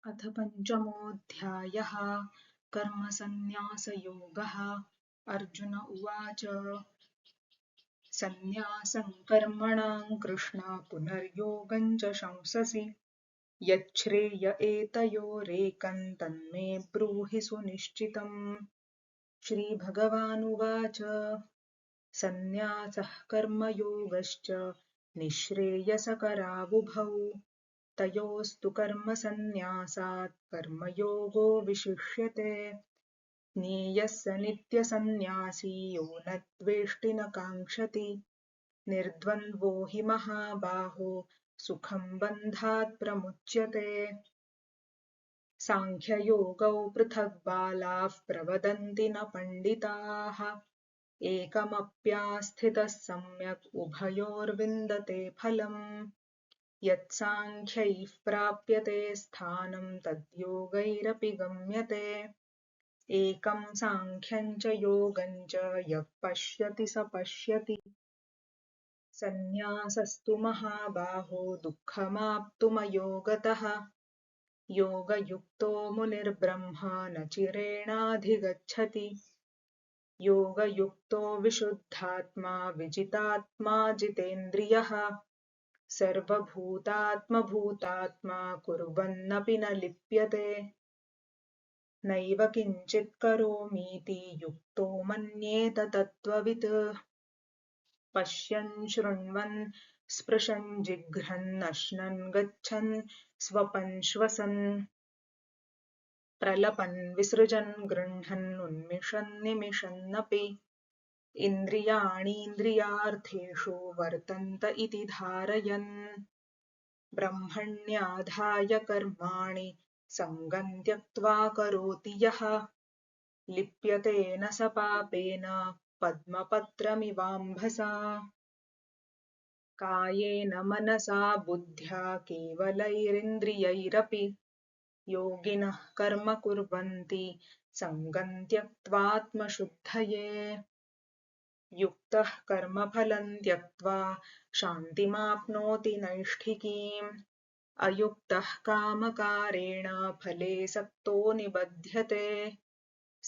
अथ पञ्चमोऽध्यायः कर्मसन्न्यासयोगः। अर्जुन उवाच सन्न्यासं कर्मणां कृष्ण पुनर्योगं च शंससि यच्छ्रेय एतयोरेकं तन्मे ब्रूहि सुनिश्चितम्। श्रीभगवानुवाच सन्न्यासः कर्मयोगश्च निःश्रेयसकरावुभौ तयोस्तु कर्मसन्न्यासात् कर्मयोगो विशिष्यते। ज्ञेयः स नित्यसन्न्यासी यो न द्वेष्टि न काङ्क्षति निर्द्वन्द्वो हि महाबाहो सुखं बन्धात् प्रमुच्यते। साङ्ख्ययोगौ पृथक् बालाः प्रवदन्ति न पण्डिताः एकमप्यास्थितः सम्यक् उभयोर्विन्दते फलम्। यत्साङ्ख्यैः प्राप्यते स्थानं तद्योगैरपि गम्यते। एकं साङ्ख्यं च योगं च यः पश्यति स पश्यति। सन्न्यासस्तु महाबाहो दुःखमाप्तुमयोगतः योगयुक्तो मुनिर्ब्रह्म न चिरेणाधिगच्छति। योगयुक्तो विशुद्धात्मा विजितात्मा जितेन्द्रियः सर्वभूतात्मभूतात्मा कुर्वन्नपि न लिप्यते। नैव किञ्चित् करोमीति युक्तो मन्येत तत्त्ववित् पश्यन् शृण्वन् स्पृशन् जिघ्रन् अश्नन् गच्छन् स्वपन् श्वसन् प्रलपन् विसृजन् गृह्णन् उन्मिषन् निमिषन्नपि इन्द्रियाणीन्द्रियार्थेषु वर्तन्त इति धारयन् ब्रह्मण्याधाय कर्माणि सङ्गं त्यक्त्वा करोति यः लिप्यते न स पापेन पद्मपत्रमिवाम्भसा। कायेन मनसा बुद्ध्या केवलैरिन्द्रियैरपि योगिनः कर्म कुर्वन्ति सङ्गं त्यक्त्वात्मशुद्धये। युक्तः कर्मफलं त्यक्त्वा शान्तिमाप्नोति नैष्ठिकीम् अयुक्तः कामकारेण फले सक्तो निबध्यते।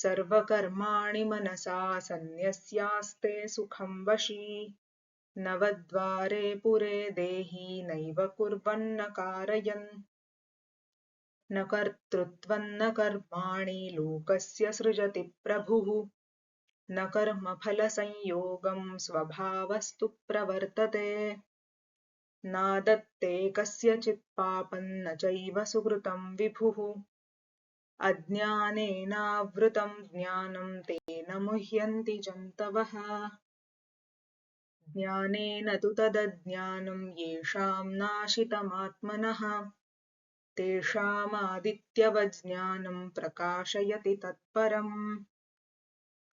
सर्वकर्माणि मनसा सन्न्यस्यास्ते सुखं वशी नवद्वारे पुरे देहि नैव कुर्वन्न कारयन् न कर्तृत्वं न कर्माणि लोकस्य सृजति प्रभुः न कर्मफलसंयोगं स्वभावस्तु प्रवर्तते। नादत्ते कस्यचित् पापं न चैव सुकृतं विभुः अज्ञानेनावृतं ज्ञानं तेन मुह्यन्ति जन्तवः। ज्ञानेन तु तदज्ञानं येषां नाशितमात्मनः तेषामादित्यवज् ज्ञानं प्रकाशयति तत्परम्।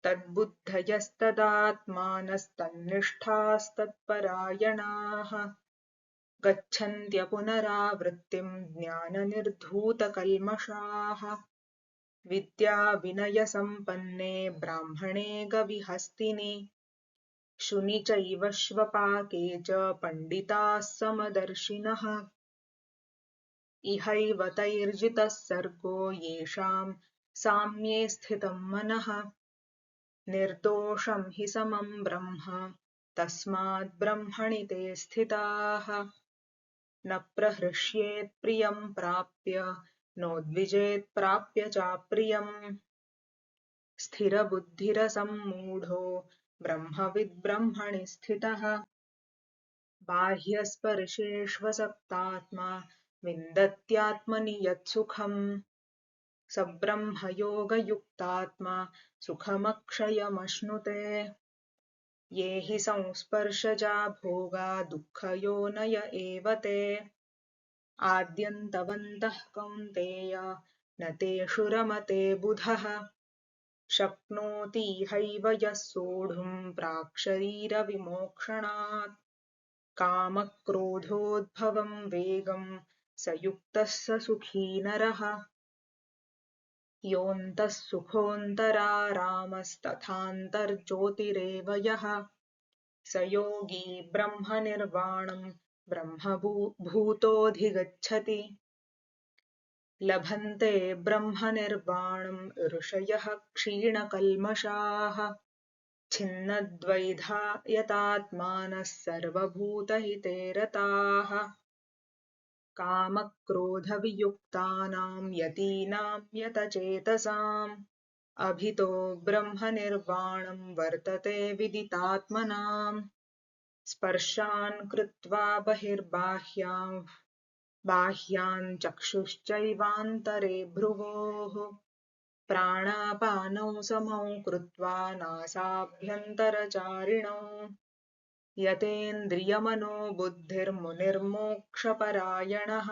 तद्बुद्धयस्तदात्मानस्तन्निष्ठास्तत्परायणाः गच्छन्त्य पुनरावृत्तिं ज्ञाननिर्धूतकल्मषाः विद्याविनयसम्पन्ने ब्राह्मणे गविहस्तिनि शुनि चैव श्वपाके च पण्डिताः समदर्शिनः इहैव तैर्जितः सर्गो येषां साम्ये स्थितं मनः निर्दोषं हि समं ब्रह्म तस्माद् ब्रह्मणि ते स्थिताः। न प्रहृष्येत् प्रियं प्राप्य नोद्विजेत् प्राप्य चाप्रियम् स्थिरबुद्धिरसम्मूढो ब्रह्मविद् ब्रह्मणि स्थितः बाह्यस्पर्शेष्वसक्तात्मा विन्दत्यात्मनि यत्सुखम् स ब्रह्मयोगयुक्तात्मा सुखमक्षयमश्नुते। ये हि संस्पर्शजा भोगा दुःखयोनय एव ते आद्यन्तवन्तः कौन्तेय न तेषु रमते बुधः शक्नोतीहैव यः सोढुं प्राक्शरीरविमोक्षणात् कामक्रोधोद्भवं वेगं स युक्तः स सुखी नरः योऽन्तः सुखोऽन्तरारामस्तथान्तर्ज्योतिरेव यः स योगी ब्रह्मनिर्वाणं ब्रह्मभूतोऽधिगच्छति। लभन्ते ब्रह्मनिर्वाणं ऋषयः क्षीणकल्मषाः छिन्नद्वैधा यतात्मानः सर्वभूतहिते रताः कामक्रोधवियुक्तानां यतीनां यतचेतसाम् अभितो ब्रह्मनिर्वाणं वर्तते विदितात्मनाम् स्पर्शान् कृत्वा बाह्यान् चक्षुश्चैवान्तरे भ्रुवोः प्राणापानौ समौ कृत्वा नासाभ्यन्तरचारिणौ यतेन्द्रियमनोबुद्धिर्मुनिर्मोक्षपरायणः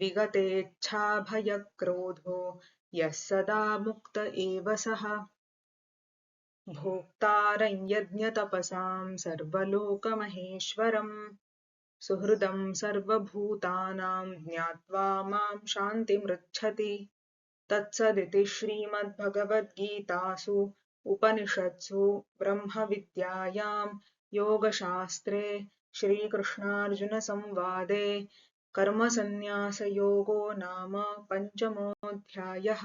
विगतेच्छाभयक्रोधो यः सदा मुक्त एव सः भोक्तारं यज्ञतपसां सर्वलोकमहेश्वरम् सुहृदं सर्वभूतानां ज्ञात्वा मां शान्तिमृच्छति तत्सदिति श्रीमद्भगवद्गीतासु उपनिषत्सु ब्रह्मविद्यायां योगशास्त्रे श्रीकृष्णार्जुनसंवादे कर्मसन्न्यासयोगो नाम पञ्चमोऽध्यायः।